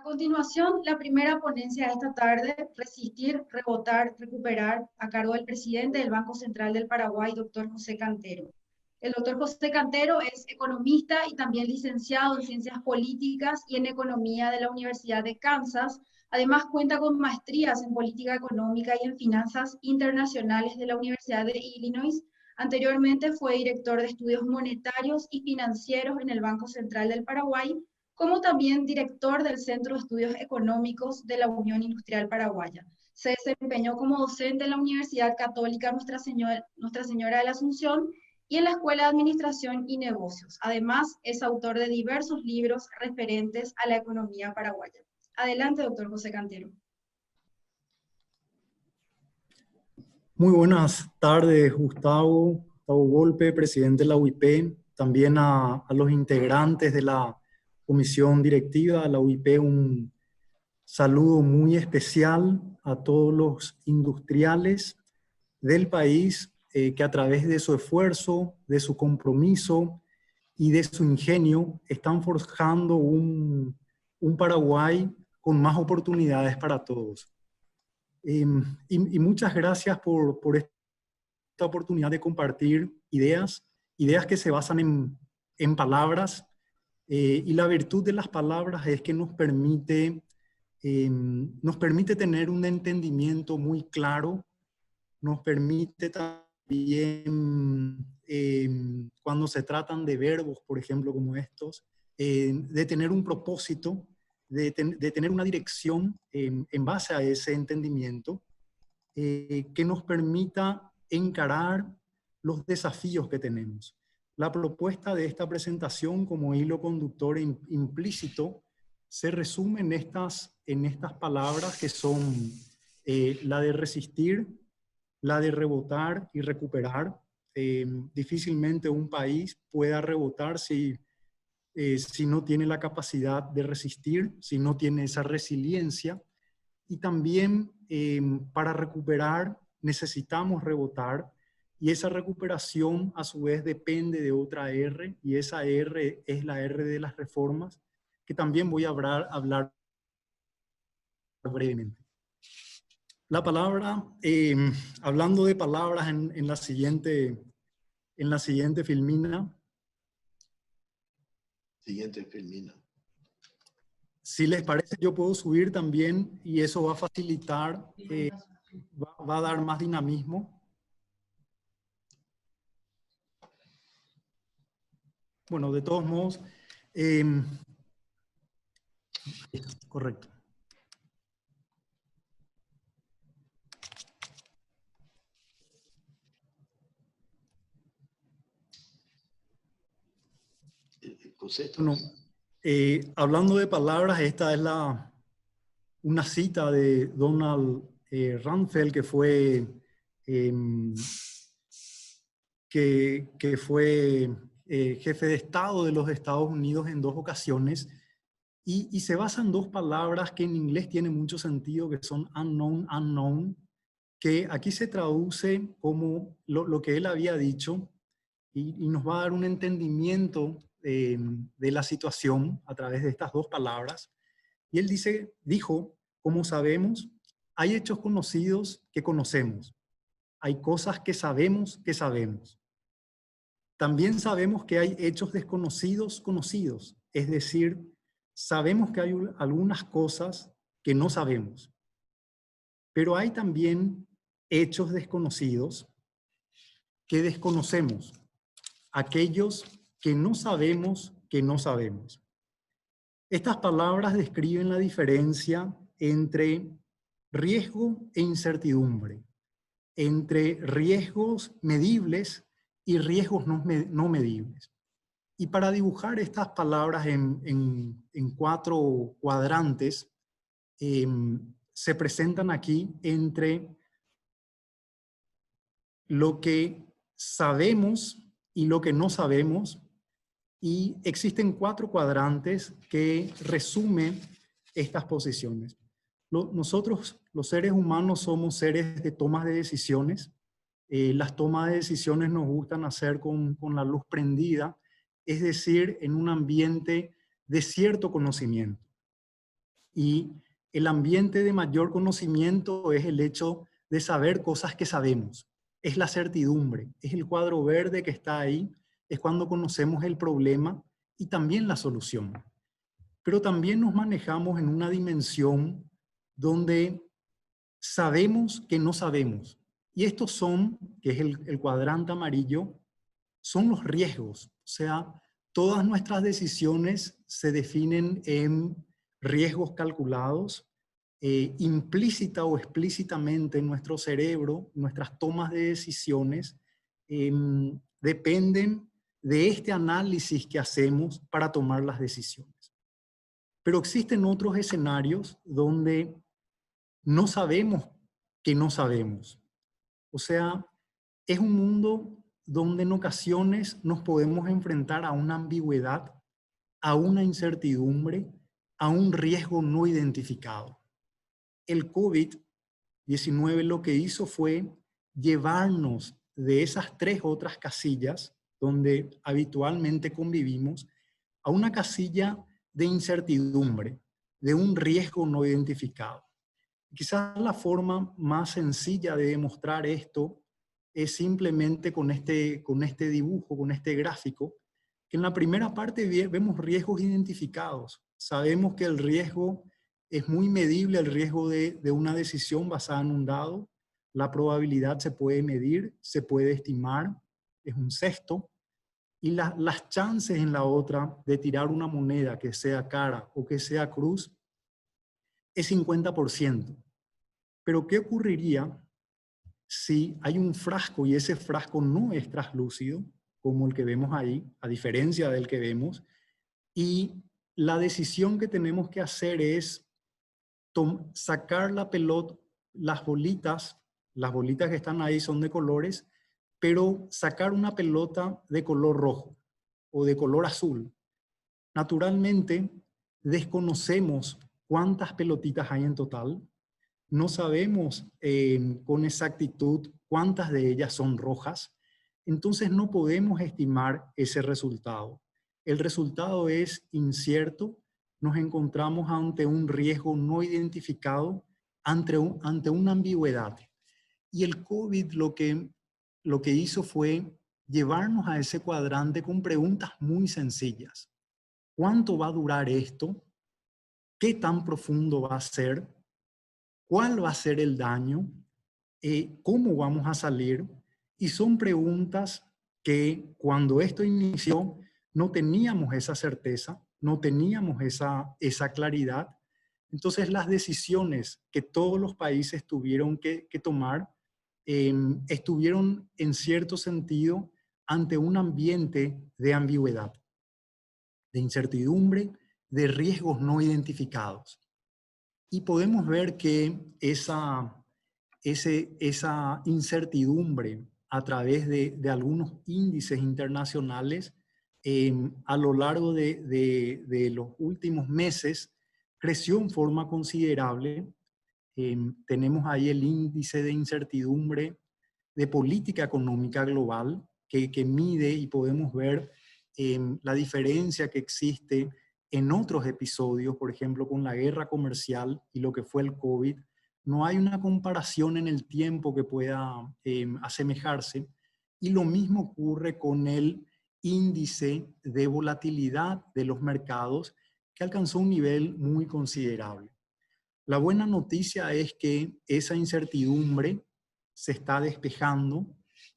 continuación, la primera ponencia de esta tarde, Resistir, Rebotar, Recuperar, a cargo del presidente del Banco Central del Paraguay, doctor José Cantero. El doctor José Cantero es economista y también licenciado en Ciencias Políticas y en Economía de la Universidad de Kansas. Además, cuenta con maestrías en Política Económica y en Finanzas Internacionales de la Universidad de Illinois. Anteriormente fue director de Estudios Monetarios y Financieros en el Banco Central del Paraguay, como también director del Centro de Estudios Económicos de la Unión Industrial Paraguaya. Se desempeñó como docente en la Universidad Católica Nuestra Señora de la Asunción y en la Escuela de Administración y Negocios. Además, es autor de diversos libros referentes a la economía paraguaya. Adelante, doctor José Cantero. Muy buenas tardes, Gustavo Volpe, presidente de la UIP, también a los integrantes de la comisión directiva de la UIP, un saludo muy especial a todos los industriales del país que a través de su esfuerzo, de su compromiso y de su ingenio están forjando un Paraguay con más oportunidades para todos. Y muchas gracias por esta oportunidad de compartir ideas que se basan en palabras, y la virtud de las palabras es que nos permite tener un entendimiento muy claro, nos permite también, cuando se tratan de verbos, por ejemplo, como estos, de tener un propósito, de tener una dirección en base a ese entendimiento, que nos permita encarar los desafíos que tenemos. La propuesta de esta presentación como hilo conductor implícito se resume en estas palabras que son la de resistir, la de rebotar y recuperar. Difícilmente un país pueda rebotar si no tiene la capacidad de resistir, si no tiene esa resiliencia. Y también para recuperar necesitamos rebotar, y esa recuperación a su vez depende de otra R, y esa R es la R de las reformas, que también voy a hablar brevemente. La palabra, hablando de palabras en la siguiente filmina. Siguiente filmina. Si les parece, yo puedo subir también y eso va a facilitar, va a dar más dinamismo. Bueno, de todos modos, correcto. Bueno, hablando de palabras, esta es una cita de Donald Rumsfeld, que fue jefe de Estado de los Estados Unidos en 2 ocasiones, y se basa en 2 palabras que en inglés tienen mucho sentido, que son unknown, unknown, que aquí se traduce como lo que él había dicho, y nos va a dar un entendimiento de la situación a través de estas 2 palabras. Y él dijo, como sabemos, hay hechos conocidos que conocemos, hay cosas que sabemos que sabemos. También sabemos que hay hechos desconocidos conocidos, es decir, sabemos que hay algunas cosas que no sabemos. Pero hay también hechos desconocidos que desconocemos, aquellos que no sabemos que no sabemos. Estas palabras describen la diferencia entre riesgo e incertidumbre, entre riesgos medibles y riesgos no medibles. Y para dibujar estas palabras en 4 cuadrantes, se presentan aquí entre lo que sabemos y lo que no sabemos, y existen 4 cuadrantes que resumen estas posiciones. Nosotros, los seres humanos, somos seres de tomas de decisiones. Las tomas de decisiones nos gustan hacer con la luz prendida, es decir, en un ambiente de cierto conocimiento. Y el ambiente de mayor conocimiento es el hecho de saber cosas que sabemos. Es la certidumbre, es el cuadro verde que está ahí, es cuando conocemos el problema y también la solución. Pero también nos manejamos en una dimensión donde sabemos que no sabemos. Y estos son, que es el cuadrante amarillo, son los riesgos. O sea, todas nuestras decisiones se definen en riesgos calculados, implícita o explícitamente en nuestro cerebro, nuestras tomas de decisiones dependen de este análisis que hacemos para tomar las decisiones. Pero existen otros escenarios donde no sabemos que no sabemos. O sea, es un mundo donde en ocasiones nos podemos enfrentar a una ambigüedad, a una incertidumbre, a un riesgo no identificado. El COVID-19 lo que hizo fue llevarnos de esas tres otras casillas donde habitualmente convivimos a una casilla de incertidumbre, de un riesgo no identificado. Quizás la forma más sencilla de demostrar esto es simplemente con este dibujo, con este gráfico, que en la primera parte vemos riesgos identificados. Sabemos que el riesgo es muy medible, el riesgo de una decisión basada en un dado. La probabilidad se puede medir, se puede estimar, es un sexto. Y las chances en la otra de tirar una moneda que sea cara o que sea cruz es 50%. Pero ¿qué ocurriría si hay un frasco y ese frasco no es translúcido, como el que vemos ahí, a diferencia del que vemos, y la decisión que tenemos que hacer es sacar la pelota, las bolitas que están ahí son de colores, pero sacar una pelota de color rojo o de color azul? Naturalmente, desconocemos cuántas pelotitas hay en total. No sabemos con exactitud cuántas de ellas son rojas, entonces no podemos estimar ese resultado. El resultado es incierto, nos encontramos ante un riesgo no identificado, ante una ambigüedad. Y el COVID lo que hizo fue llevarnos a ese cuadrante con preguntas muy sencillas. ¿Cuánto va a durar esto? ¿Qué tan profundo va a ser? ¿Cuál va a ser el daño? ¿Cómo vamos a salir? Y son preguntas que cuando esto inició no teníamos esa certeza, no teníamos esa claridad. Entonces las decisiones que todos los países tuvieron que tomar estuvieron en cierto sentido ante un ambiente de ambigüedad, de incertidumbre, de riesgos no identificados. Y podemos ver que esa incertidumbre a través de algunos índices internacionales a lo largo de los últimos meses creció en forma considerable. Tenemos ahí el índice de incertidumbre de política económica global que mide y podemos ver la diferencia que existe en otros episodios, por ejemplo, con la guerra comercial y lo que fue el COVID. No hay una comparación en el tiempo que pueda asemejarse. Y lo mismo ocurre con el índice de volatilidad de los mercados, que alcanzó un nivel muy considerable. La buena noticia es que esa incertidumbre se está despejando.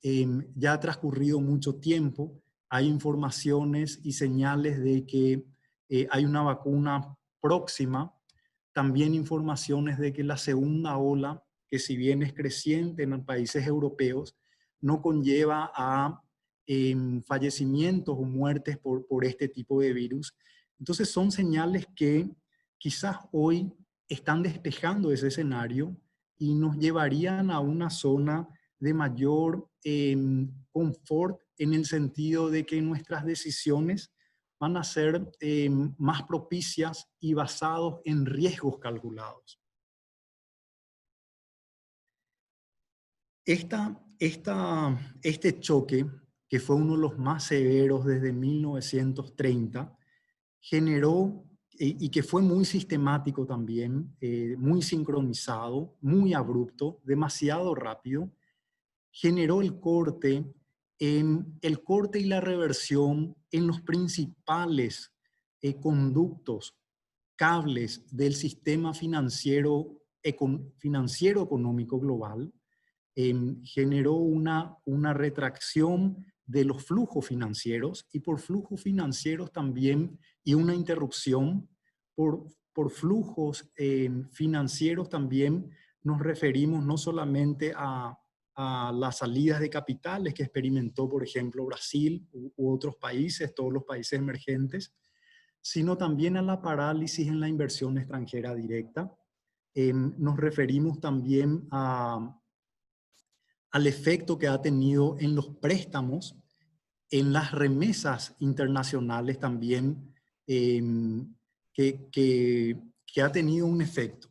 Ya ha transcurrido mucho tiempo. Hay informaciones y señales de que hay una vacuna próxima. También informaciones de que la segunda ola, que si bien es creciente en los países europeos, no conlleva a fallecimientos o muertes por este tipo de virus. Entonces son señales que quizás hoy están despejando ese escenario y nos llevarían a una zona de mayor confort, en el sentido de que nuestras decisiones van a ser más propicias y basados en riesgos calculados. Este choque, que fue uno de los más severos desde 1930, generó y que fue muy sistemático también, muy sincronizado, muy abrupto, demasiado rápido, generó el corte y la reversión en los principales conductos, cables del sistema financiero económico global. Generó una retracción de los flujos financieros, y por flujos financieros también, y una interrupción por flujos financieros también nos referimos no solamente a las salidas de capitales que experimentó, por ejemplo, Brasil u otros países, todos los países emergentes, sino también a la parálisis en la inversión extranjera directa. Nos referimos también al efecto que ha tenido en los préstamos, en las remesas internacionales también, que ha tenido un efecto.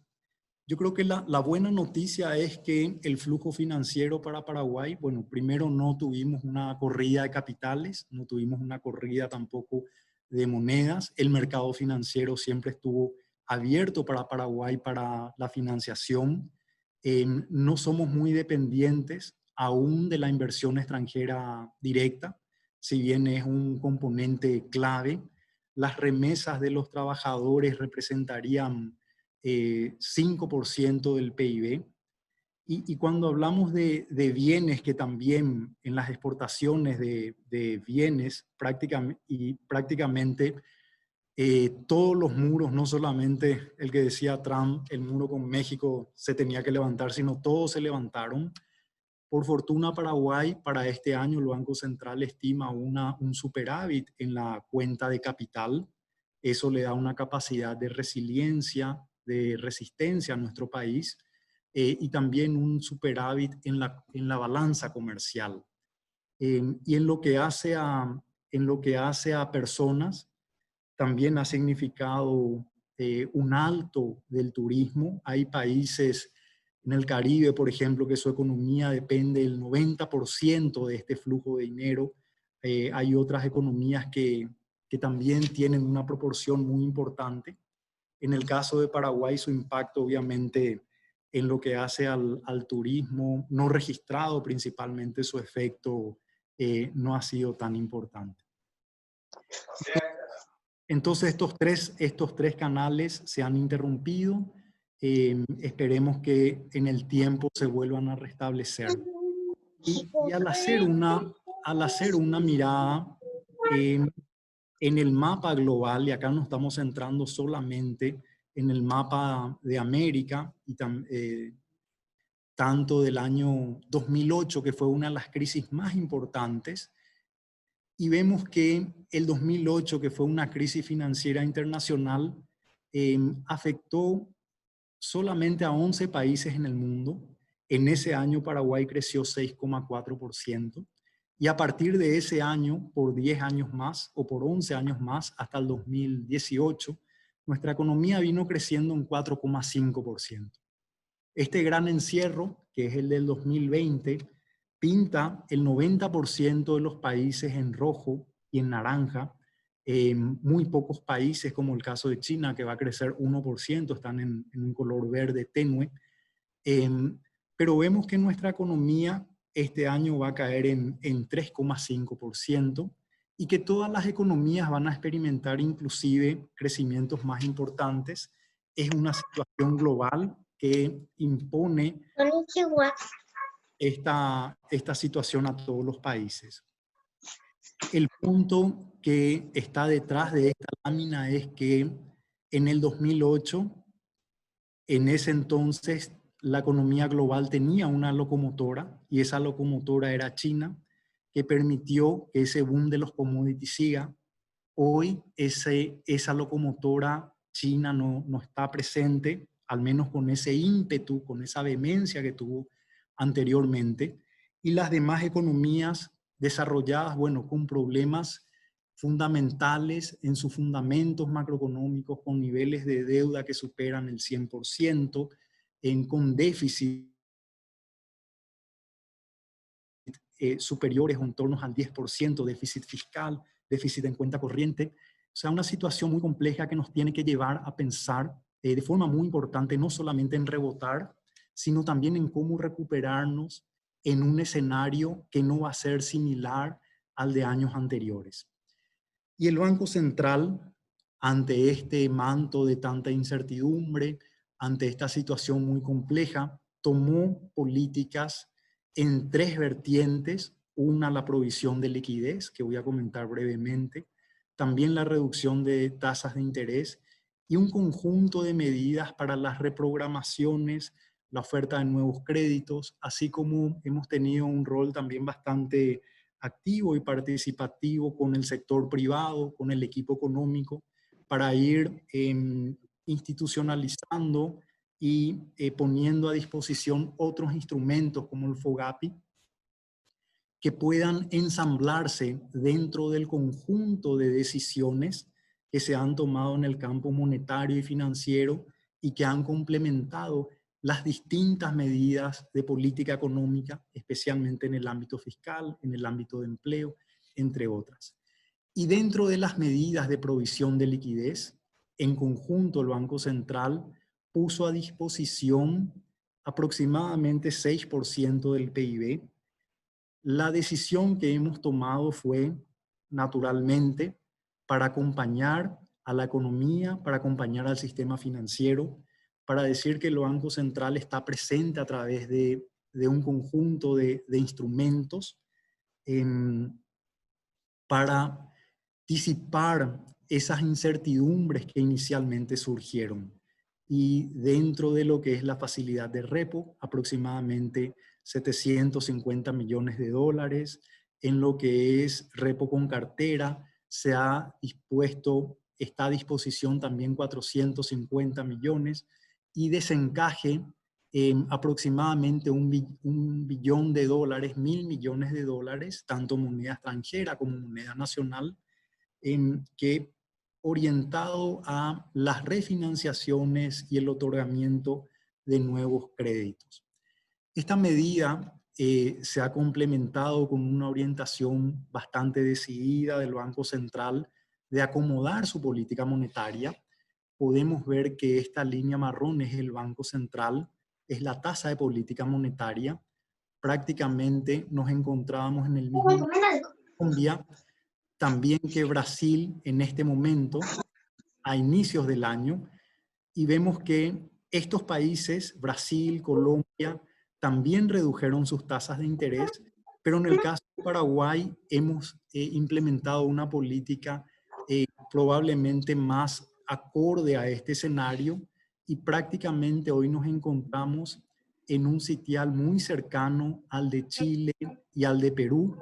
Yo creo que la buena noticia es que el flujo financiero para Paraguay, bueno, primero no tuvimos una corrida de capitales, no tuvimos una corrida tampoco de monedas. El mercado financiero siempre estuvo abierto para Paraguay para la financiación. No somos muy dependientes aún de la inversión extranjera directa, si bien es un componente clave. Las remesas de los trabajadores representarían 5% del PIB. Y cuando hablamos de bienes, que también en las exportaciones de bienes prácticamente todos los muros, no solamente el que decía Trump, el muro con México se tenía que levantar, sino todos se levantaron. Por fortuna, Paraguay para este año el Banco Central estima un superávit en la cuenta de capital. Eso le da una capacidad de resiliencia, de resistencia a nuestro país, y también un superávit en la balanza comercial. Y en lo que hace a personas, también ha significado un alto del turismo. Hay países en el Caribe, por ejemplo, que su economía depende del 90% de este flujo de dinero. Hay otras economías que también tienen una proporción muy importante. En el caso de Paraguay, su impacto obviamente en lo que hace al turismo no registrado, principalmente su efecto no ha sido tan importante. Entonces estos tres canales se han interrumpido. Esperemos que en el tiempo se vuelvan a restablecer. Y al hacer una mirada en el mapa global, y acá no estamos centrando solamente en el mapa de América, y tanto del año 2008, que fue una de las crisis más importantes, y vemos que el 2008, que fue una crisis financiera internacional, afectó solamente a 11 países en el mundo. En ese año Paraguay creció 6,4%, y a partir de ese año, por 10 años más o por 11 años más, hasta el 2018, nuestra economía vino creciendo un 4,5%. Este gran encierro, que es el del 2020, pinta el 90% de los países en rojo y en naranja. Muy pocos países, como el caso de China, que va a crecer 1%, están en un color verde tenue. Pero vemos que nuestra economía este año va a caer en 3,5%, y que todas las economías van a experimentar inclusive crecimientos más importantes. Es una situación global que impone esta situación a todos los países. El punto que está detrás de esta lámina es que en el 2008, en ese entonces, la economía global tenía una locomotora, y esa locomotora era China, que permitió que ese boom de los commodities siga. Hoy esa locomotora china no está presente, al menos con ese ímpetu, con esa vehemencia que tuvo anteriormente. Y las demás economías desarrolladas, bueno, con problemas fundamentales en sus fundamentos macroeconómicos, con niveles de deuda que superan el 100%, con déficit superiores o en torno al 10%, déficit fiscal, déficit en cuenta corriente. O sea, una situación muy compleja que nos tiene que llevar a pensar de forma muy importante, no solamente en rebotar, sino también en cómo recuperarnos en un escenario que no va a ser similar al de años anteriores. Y el Banco Central, ante este manto de tanta incertidumbre, ante esta situación muy compleja, tomó políticas en tres vertientes. Una, la provisión de liquidez, que voy a comentar brevemente, también la reducción de tasas de interés y un conjunto de medidas para las reprogramaciones, la oferta de nuevos créditos, así como hemos tenido un rol también bastante activo y participativo con el sector privado, con el equipo económico, para ir institucionalizando y poniendo a disposición otros instrumentos como el FOGAPI, que puedan ensamblarse dentro del conjunto de decisiones que se han tomado en el campo monetario y financiero y que han complementado las distintas medidas de política económica, especialmente en el ámbito fiscal, en el ámbito de empleo, entre otras. Y dentro de las medidas de provisión de liquidez, en conjunto el Banco Central puso a disposición aproximadamente 6% del PIB. La decisión que hemos tomado fue, naturalmente, para acompañar a la economía, para acompañar al sistema financiero, para decir que el Banco Central está presente a través de un conjunto de instrumentos para disipar esas incertidumbres que inicialmente surgieron. Y dentro de lo que es la facilidad de repo, aproximadamente 750 millones de dólares. En lo que es repo con cartera, se ha dispuesto, está a disposición también 450 millones. Y desencaje aproximadamente un billón de dólares, 1.000 millones de dólares, tanto moneda extranjera como moneda nacional, que orientado a las refinanciaciones y el otorgamiento de nuevos créditos. Esta medida se ha complementado con una orientación bastante decidida del Banco Central de acomodar su política monetaria. Podemos ver que esta línea marrón es el Banco Central, es la tasa de política monetaria. Prácticamente nos encontrábamos en el mismo Colombia, también que Brasil en este momento, a inicios del año, y vemos que estos países, Brasil, Colombia, también redujeron sus tasas de interés, pero en el caso de Paraguay hemos implementado una política probablemente más acorde a este escenario y prácticamente hoy nos encontramos en un sitial muy cercano al de Chile y al de Perú.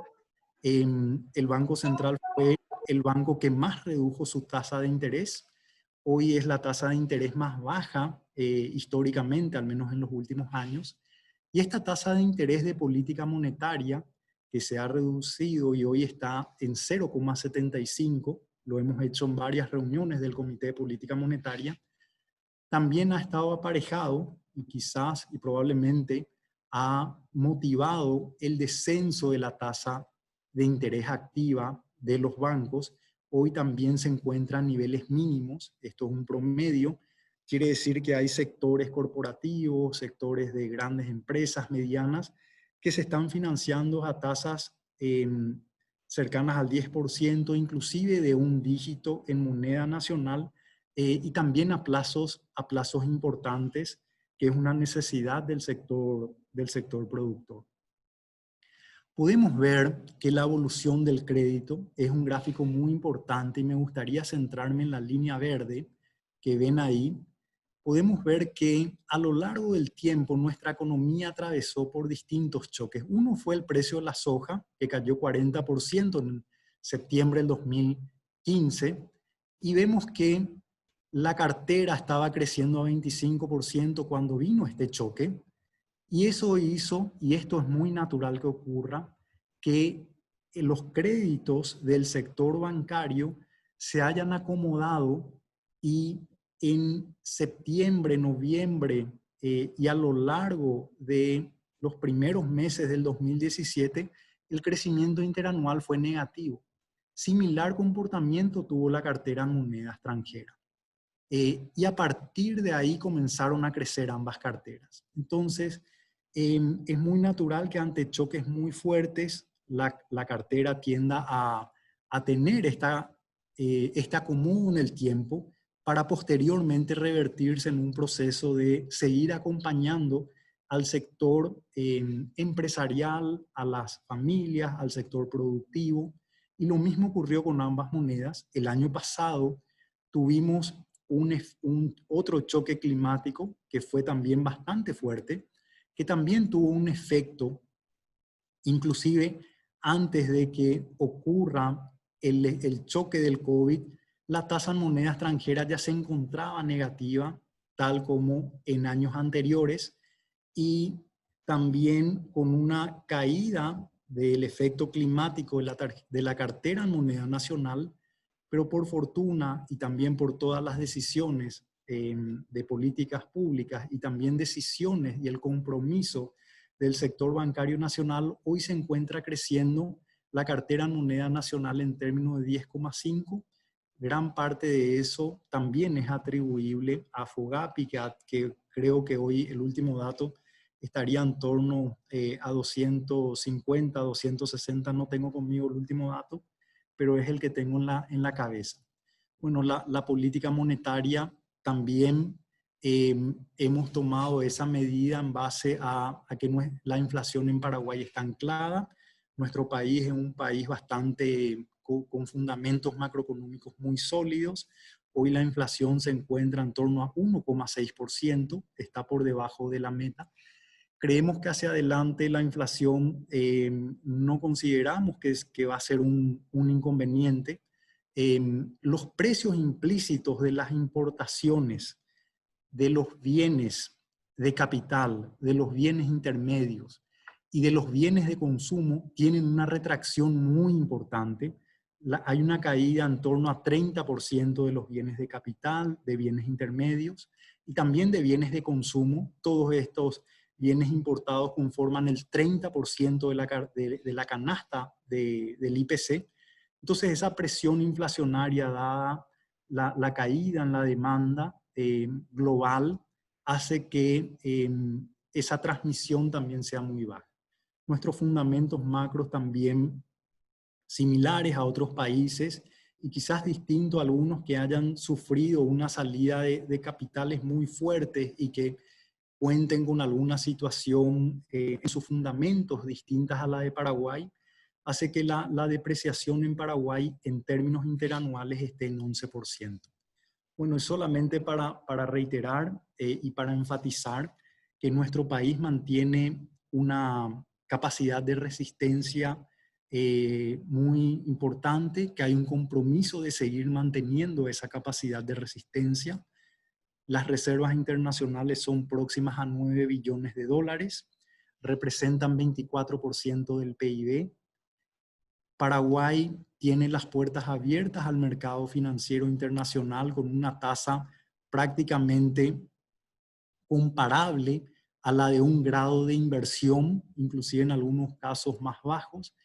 El Banco Central fue el banco que más redujo su tasa de interés. Hoy es la tasa de interés más baja históricamente, al menos en los últimos años. Y esta tasa de interés de política monetaria, que se ha reducido y hoy está en 0,75, lo hemos hecho en varias reuniones del Comité de Política Monetaria, también ha estado aparejado y quizás y probablemente ha motivado el descenso de la tasa de interés activa de los bancos. Hoy también se encuentra a niveles mínimos, esto es un promedio, quiere decir que hay sectores corporativos, sectores de grandes empresas medianas que se están financiando a tasas cercanas al 10%, inclusive de un dígito en moneda nacional, y también a plazos importantes, que es una necesidad del sector productor. Podemos ver que la evolución del crédito es un gráfico muy importante y me gustaría centrarme en la línea verde que ven ahí. Podemos ver que a lo largo del tiempo nuestra economía atravesó por distintos choques. Uno fue el precio de la soja, que cayó 40% en septiembre del 2015, y vemos que la cartera estaba creciendo a 25% cuando vino este choque. Y eso hizo, y esto es muy natural que ocurra, que los créditos del sector bancario se hayan acomodado y en septiembre, noviembre y a lo largo de los primeros meses del 2017, el crecimiento interanual fue negativo. Similar comportamiento tuvo la cartera en moneda extranjera. Y a partir de ahí comenzaron a crecer ambas carteras. Entonces, es muy natural que ante choques muy fuertes la cartera tienda a tener este acomodo en el tiempo para posteriormente revertirse en un proceso de seguir acompañando al sector empresarial, a las familias, al sector productivo. Y lo mismo ocurrió con ambas monedas. El año pasado tuvimos otro choque climático que fue también bastante fuerte, que también tuvo un efecto, inclusive antes de que ocurra el choque del COVID, la tasa en moneda extranjera ya se encontraba negativa, tal como en años anteriores, y también con una caída del efecto climático de la cartera en moneda nacional, pero por fortuna y también por todas las decisiones de políticas públicas y también decisiones y el compromiso del sector bancario nacional, hoy se encuentra creciendo la cartera en moneda nacional en términos de 10,5. Gran parte de eso también es atribuible a FOGAPI, que creo que hoy el último dato estaría en torno a 250, 260, no tengo conmigo el último dato, pero es el que tengo en la cabeza. Bueno, la política monetaria también hemos tomado esa medida en base a que la inflación en Paraguay está anclada. Nuestro país es un país bastante con fundamentos macroeconómicos muy sólidos. Hoy la inflación se encuentra en torno a 1,6%, está por debajo de la meta. Creemos que hacia adelante la inflación no consideramos que va a ser un inconveniente. Los precios implícitos de las importaciones de los bienes de capital, de los bienes intermedios y de los bienes de consumo tienen una retracción muy importante. Hay una caída en torno a 30% de los bienes de capital, de bienes intermedios y también de bienes de consumo. Todos estos bienes importados conforman el 30% de la canasta del IPC. Entonces, esa presión inflacionaria dada la caída en la demanda global hace que esa transmisión también sea muy baja. Nuestros fundamentos macros también similares a otros países y quizás distinto a algunos que hayan sufrido una salida de capitales muy fuertes y que cuenten con alguna situación en sus fundamentos distintas a la de Paraguay, hace que la depreciación en Paraguay en términos interanuales esté en 11%. Bueno, es solamente para reiterar y para enfatizar que nuestro país mantiene una capacidad de resistencia muy importante, que hay un compromiso de seguir manteniendo esa capacidad de resistencia. Las reservas internacionales son próximas a 9 billones de dólares, representan 24% del PIB. Paraguay tiene las puertas abiertas al mercado financiero internacional con una tasa prácticamente comparable a la de un grado de inversión, inclusive en algunos casos más bajos,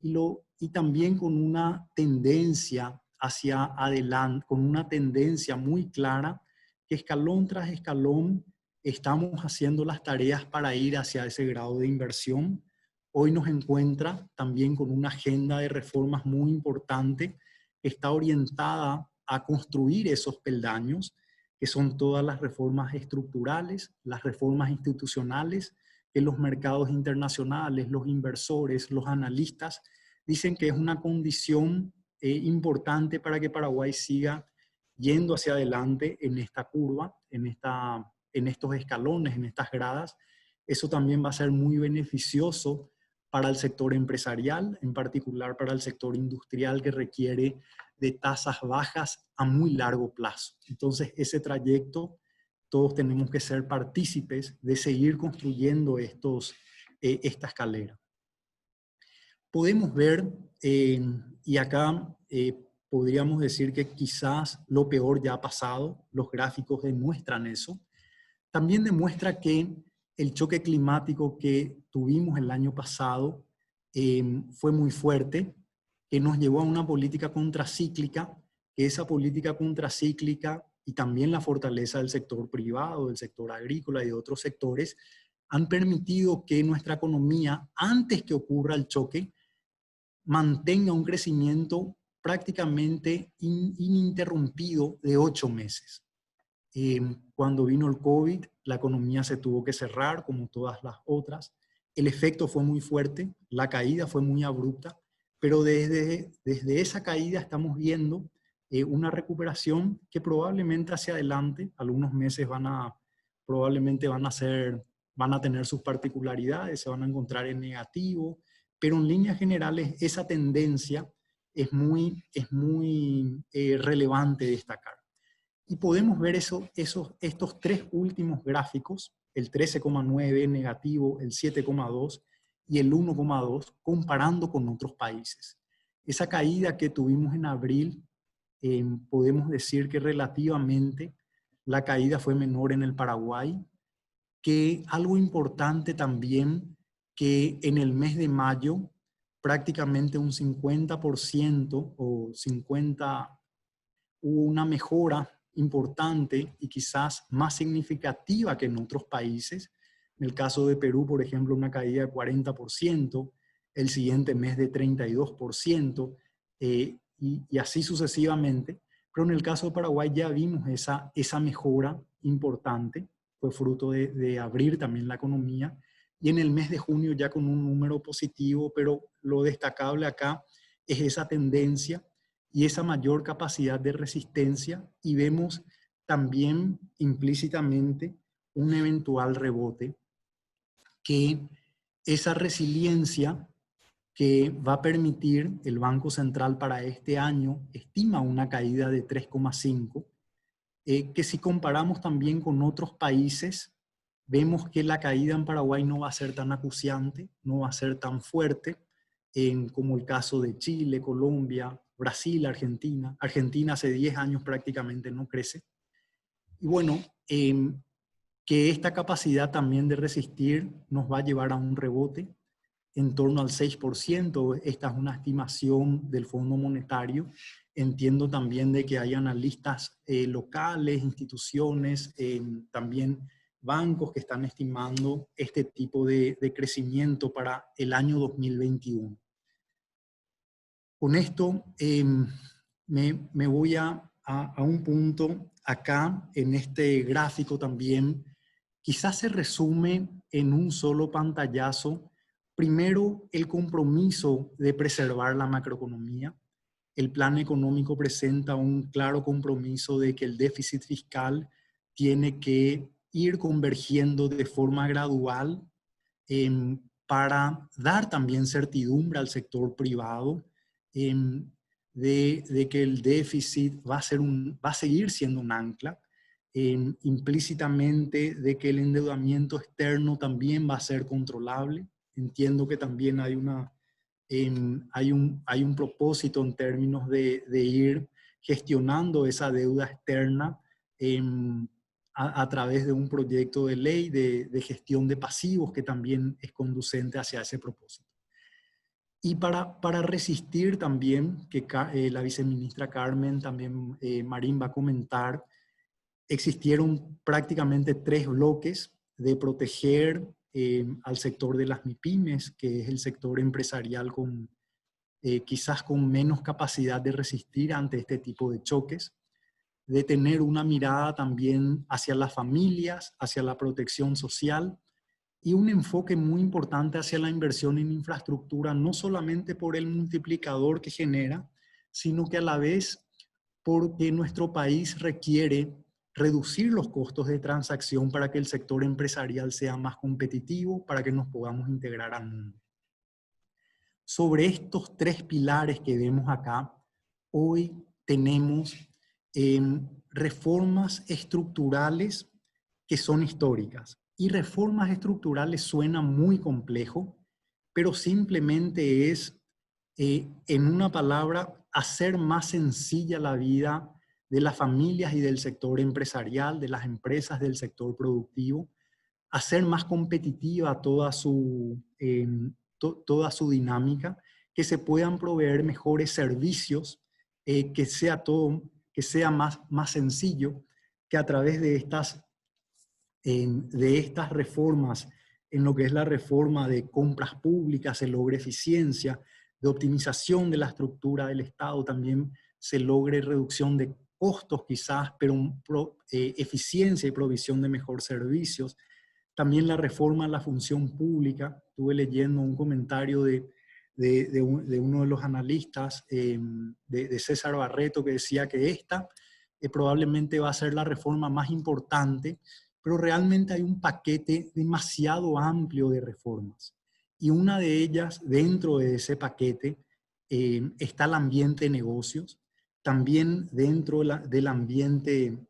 y también con una tendencia hacia adelante, con una tendencia muy clara que escalón tras escalón estamos haciendo las tareas para ir hacia ese grado de inversión. Hoy nos encuentra también con una agenda de reformas muy importante que está orientada a construir esos peldaños, que son todas las reformas estructurales, las reformas institucionales, que los mercados internacionales, los inversores, los analistas dicen que es una condición importante para que Paraguay siga yendo hacia adelante en esta curva, en estos escalones, en estas gradas. Eso también va a ser muy beneficioso para el sector empresarial, en particular para el sector industrial que requiere de tasas bajas a muy largo plazo. Entonces, ese trayecto, todos tenemos que ser partícipes de seguir construyendo esta escalera. Podemos ver, y acá podríamos decir que quizás lo peor ya ha pasado, los gráficos demuestran eso. También demuestra que el choque climático que tuvimos el año pasado fue muy fuerte, que nos llevó a una política contracíclica, que esa política contracíclica y también la fortaleza del sector privado, del sector agrícola y de otros sectores, han permitido que nuestra economía, antes que ocurra el choque, mantenga un crecimiento prácticamente ininterrumpido de 8 meses. Cuando vino el COVID, la economía se tuvo que cerrar como todas las otras. El efecto fue muy fuerte, la caída fue muy abrupta, pero desde esa caída estamos viendo una recuperación que probablemente hacia adelante, algunos meses probablemente van a tener sus particularidades, se van a encontrar en negativo, pero en líneas generales esa tendencia es muy relevante destacar. Y podemos ver estos tres últimos gráficos, el 13,9 negativo, el 7,2 y el 1,2, comparando con otros países. Esa caída que tuvimos en abril, podemos decir que relativamente la caída fue menor en el Paraguay, que algo importante también, que en el mes de mayo prácticamente un 50% o 50% hubo una mejora importante y quizás más significativa que en otros países. En el caso de Perú, por ejemplo, una caída de 40%, el siguiente mes de 32%, y así sucesivamente. Pero en el caso de Paraguay ya vimos esa mejora importante, fue fruto de abrir también la economía, y en el mes de junio ya con un número positivo, pero lo destacable acá es esa tendencia y esa mayor capacidad de resistencia, y vemos también implícitamente un eventual rebote, que esa resiliencia que va a permitir el Banco Central para este año estima una caída de 3,5, que si comparamos también con otros países, vemos que la caída en Paraguay no va a ser tan acuciante, no va a ser tan fuerte, como el caso de Chile, Colombia, Brasil, Argentina. Argentina hace 10 años prácticamente no crece. Y bueno, que esta capacidad también de resistir nos va a llevar a un rebote en torno al 6%. Esta es una estimación del Fondo Monetario. Entiendo también de que hay analistas locales, instituciones, también bancos que están estimando este tipo de crecimiento para el año 2021. Con esto me voy a un punto acá, en este gráfico también, quizás se resume en un solo pantallazo. Primero, el compromiso de preservar la macroeconomía. El plan económico presenta un claro compromiso de que el déficit fiscal tiene que ir convergiendo de forma gradual, para dar también certidumbre al sector privado, de que el déficit va a seguir siendo un ancla, implícitamente de que el endeudamiento externo también va a ser controlable. Entiendo que también hay un propósito en términos de ir gestionando esa deuda externa a través de un proyecto de ley de gestión de pasivos que también es conducente hacia ese propósito. Y para resistir también, que la viceministra Carmen, también Marín va a comentar, existieron prácticamente 3 bloques de proteger al sector de las MIPYMES, que es el sector empresarial quizás con menos capacidad de resistir ante este tipo de choques, de tener una mirada también hacia las familias, hacia la protección social, y un enfoque muy importante hacia la inversión en infraestructura, no solamente por el multiplicador que genera, sino que a la vez porque nuestro país requiere reducir los costos de transacción para que el sector empresarial sea más competitivo, para que nos podamos integrar al mundo. Sobre estos 3 pilares que vemos acá, hoy tenemos reformas estructurales que son históricas. Y reformas estructurales suena muy complejo, pero simplemente es, en una palabra, hacer más sencilla la vida de las familias y del sector empresarial, de las empresas del sector productivo, hacer más competitiva toda su dinámica, que se puedan proveer mejores servicios, que sea más sencillo, que a través de estas reformas, en lo que es la reforma de compras públicas, se logre eficiencia, de optimización de la estructura del Estado, también se logre reducción de costos quizás, pero eficiencia y provisión de mejores servicios. También la reforma a la función pública. Estuve leyendo un comentario de uno de los analistas, de César Barreto, que decía que esta probablemente va a ser la reforma más importante, pero realmente hay un paquete demasiado amplio de reformas. Y una de ellas, dentro de ese paquete, está el ambiente de negocios. También dentro del ambiente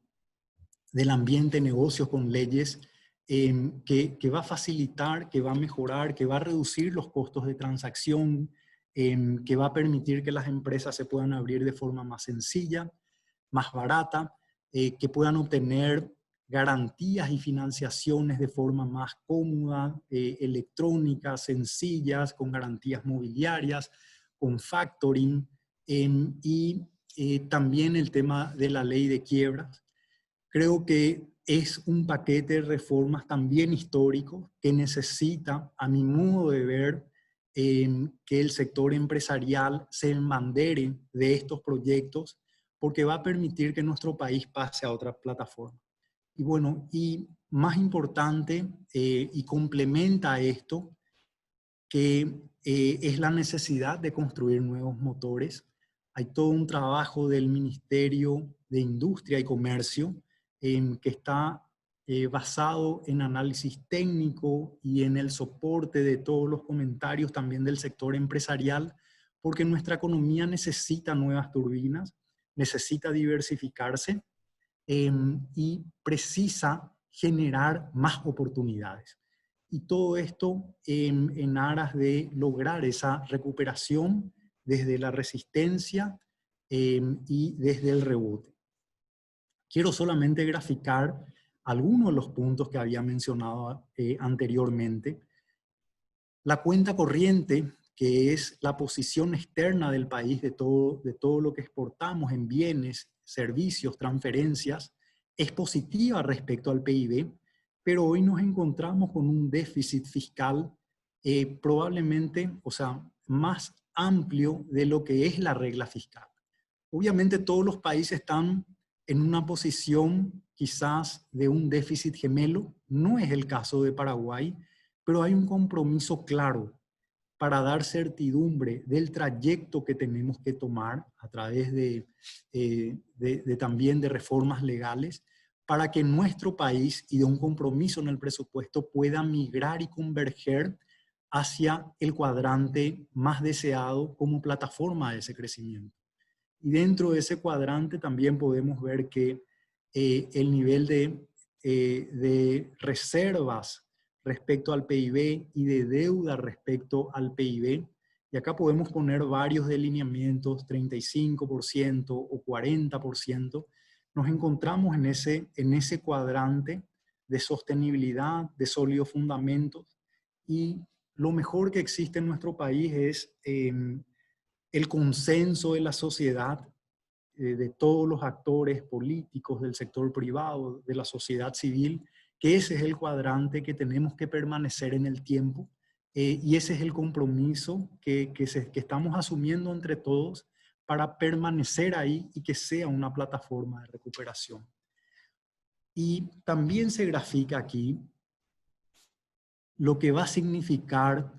de negocios con leyes que va a facilitar, que va a mejorar, que va a reducir los costos de transacción, que va a permitir que las empresas se puedan abrir de forma más sencilla, más barata, que puedan obtener garantías y financiaciones de forma más cómoda, electrónicas, sencillas, con garantías mobiliarias, con factoring, y también el tema de la ley de quiebras. Creo que es un paquete de reformas también histórico que necesita, a mi modo de ver, que el sector empresarial se embandere de estos proyectos, porque va a permitir que nuestro país pase a otra plataforma. Y bueno, y más importante, y complementa a esto, que es la necesidad de construir nuevos motores. Hay todo un trabajo del Ministerio de Industria y Comercio que está basado en análisis técnico y en el soporte de todos los comentarios también del sector empresarial, porque nuestra economía necesita nuevas turbinas, necesita diversificarse y precisa generar más oportunidades. Y todo esto en aras de lograr esa recuperación desde la resistencia y desde el rebote. Quiero solamente graficar algunos de los puntos que había mencionado anteriormente. La cuenta corriente, que es la posición externa del país de todo lo que exportamos en bienes, servicios, transferencias, es positiva respecto al PIB, pero hoy nos encontramos con un déficit fiscal probablemente, o sea, más amplio de lo que es la regla fiscal. Obviamente todos los países están en una posición quizás de un déficit gemelo, no es el caso de Paraguay, pero hay un compromiso claro para dar certidumbre del trayecto que tenemos que tomar a través también de reformas legales para que nuestro país y de un compromiso en el presupuesto pueda migrar y converger hacia el cuadrante más deseado como plataforma de ese crecimiento. Y dentro de ese cuadrante también podemos ver que el nivel de reservas respecto al PIB y de deuda respecto al PIB, y acá podemos poner varios delineamientos, 35% o 40%, nos encontramos en ese cuadrante de sostenibilidad, de sólidos fundamentos, y lo mejor que existe en nuestro país es el consenso de la sociedad, de todos los actores políticos, del sector privado, de la sociedad civil, que ese es el cuadrante que tenemos que permanecer en el tiempo, y ese es el compromiso que estamos asumiendo entre todos para permanecer ahí y que sea una plataforma de recuperación. Y también se grafica aquí lo que va a significar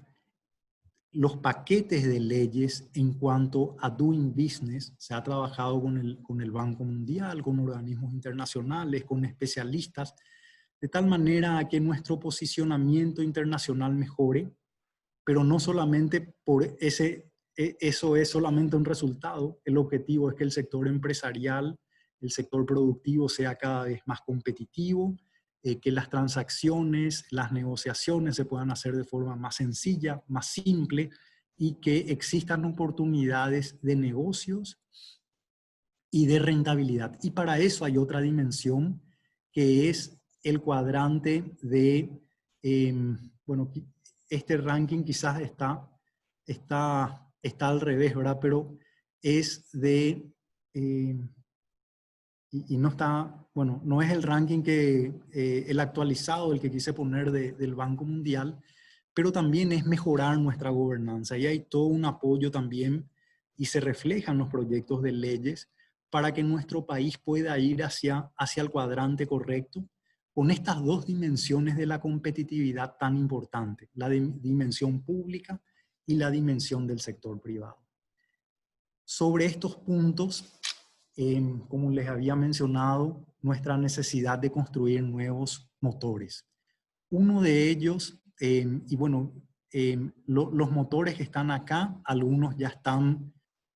los paquetes de leyes en cuanto a doing business. Se ha trabajado con el Banco Mundial, con organismos internacionales, con especialistas, de tal manera que nuestro posicionamiento internacional mejore, pero no solamente por eso es solamente un resultado. El objetivo es que el sector empresarial, el sector productivo sea cada vez más competitivo, que las transacciones, las negociaciones se puedan hacer de forma más sencilla, más simple, y que existan oportunidades de negocios y de rentabilidad. Y para eso hay otra dimensión, que es el cuadrante bueno, este ranking quizás está está al revés, ¿verdad? Pero es de... y no está, bueno, no es el ranking que, el actualizado, el que quise poner del Banco Mundial, pero también es mejorar nuestra gobernanza. Y hay todo un apoyo también y se reflejan los proyectos de leyes para que nuestro país pueda ir hacia el cuadrante correcto con estas dos dimensiones de la competitividad tan importante, la dimensión pública y la dimensión del sector privado. Sobre estos puntos, como les había mencionado, nuestra necesidad de construir nuevos motores. Uno de ellos, y bueno, los motores que están acá, algunos ya están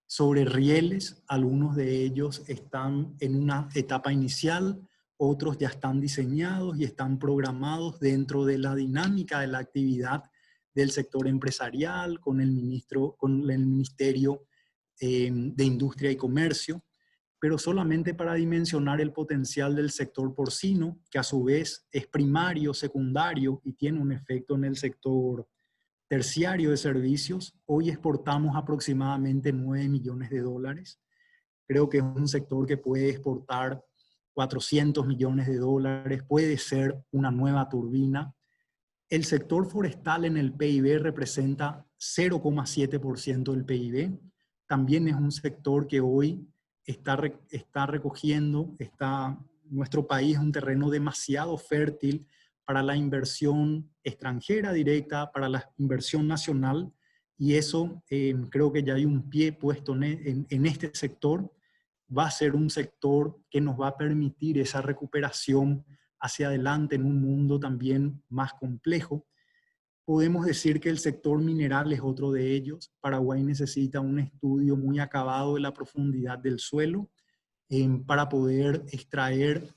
sobre rieles, algunos de ellos están en una etapa inicial, otros ya están diseñados y están programados dentro de la dinámica de la actividad del sector empresarial con el Ministerio de Industria y Comercio, pero solamente para dimensionar el potencial del sector porcino, que a su vez es primario, secundario y tiene un efecto en el sector terciario de servicios. Hoy exportamos aproximadamente 9 millones de dólares. Creo que es un sector que puede exportar 400 millones de dólares, puede ser una nueva turbina. El sector forestal en el PIB representa 0,7% del PIB. También es un sector que hoy está recogiendo, nuestro país es un terreno demasiado fértil para la inversión extranjera directa, para la inversión nacional, y eso creo que ya hay un pie puesto en este sector. Va a ser un sector que nos va a permitir esa recuperación hacia adelante en un mundo también más complejo. Podemos decir que el sector mineral es otro de ellos. Paraguay necesita un estudio muy acabado de la profundidad del suelo para poder extraer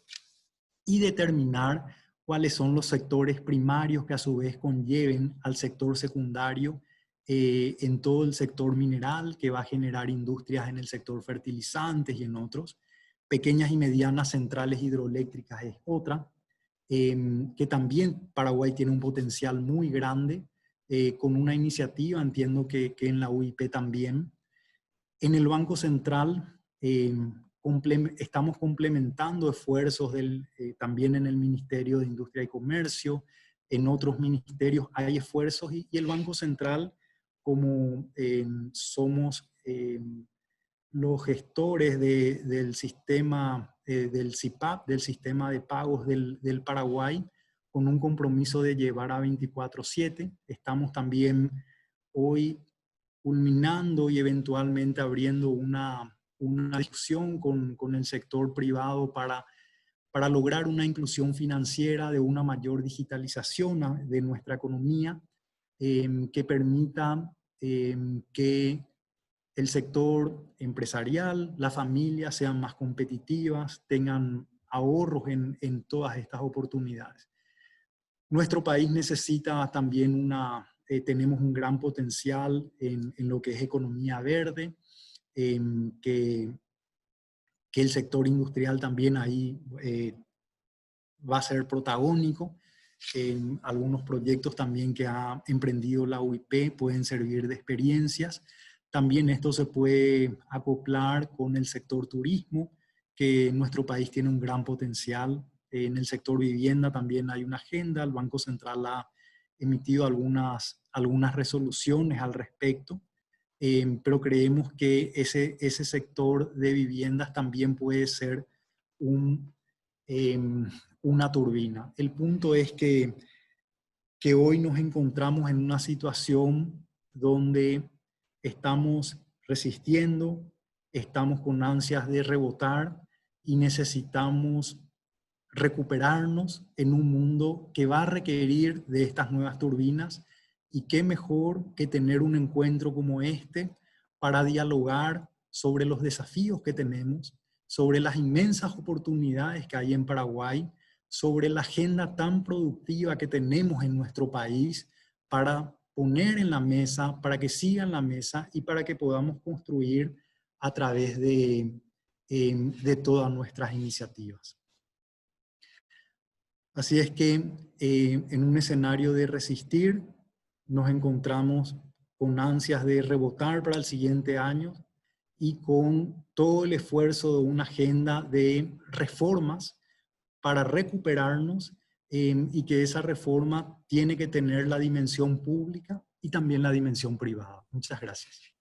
y determinar cuáles son los sectores primarios que a su vez conlleven al sector secundario en todo el sector mineral, que va a generar industrias en el sector fertilizantes y en otros. Pequeñas y medianas centrales hidroeléctricas es otra. Que también Paraguay tiene un potencial muy grande, con una iniciativa, entiendo que en la UIP también. En el Banco Central estamos complementando esfuerzos también en el Ministerio de Industria y Comercio, en otros ministerios hay esfuerzos y el Banco Central, como somos los gestores del sistema del CIPAP, del sistema de pagos del Paraguay, con un compromiso de llevar a 24/7. Estamos también hoy culminando y eventualmente abriendo una discusión con el sector privado para lograr una inclusión financiera de una mayor digitalización de nuestra economía, que permita que el sector empresarial, las familias sean más competitivas, tengan ahorros en todas estas oportunidades. Nuestro país necesita también tenemos un gran potencial en lo que es economía verde, que el sector industrial también ahí va a ser protagónico. Algunos proyectos también que ha emprendido la UIP pueden servir de experiencias. También esto se puede acoplar con el sector turismo, que en nuestro país tiene un gran potencial. En el sector vivienda también hay una agenda. El Banco Central ha emitido algunas resoluciones al respecto, pero creemos que ese sector de viviendas también puede ser una turbina. El punto es que hoy nos encontramos en una situación donde estamos resistiendo, estamos con ansias de rebotar y necesitamos recuperarnos en un mundo que va a requerir de estas nuevas turbinas, y qué mejor que tener un encuentro como este para dialogar sobre los desafíos que tenemos, sobre las inmensas oportunidades que hay en Paraguay, sobre la agenda tan productiva que tenemos en nuestro país para poner en la mesa, para que siga en la mesa y para que podamos construir a través de todas nuestras iniciativas. Así es que en un escenario de resistir nos encontramos con ansias de rebotar para el siguiente año y con todo el esfuerzo de una agenda de reformas para recuperarnos, y que esa reforma tiene que tener la dimensión pública y también la dimensión privada. Muchas gracias.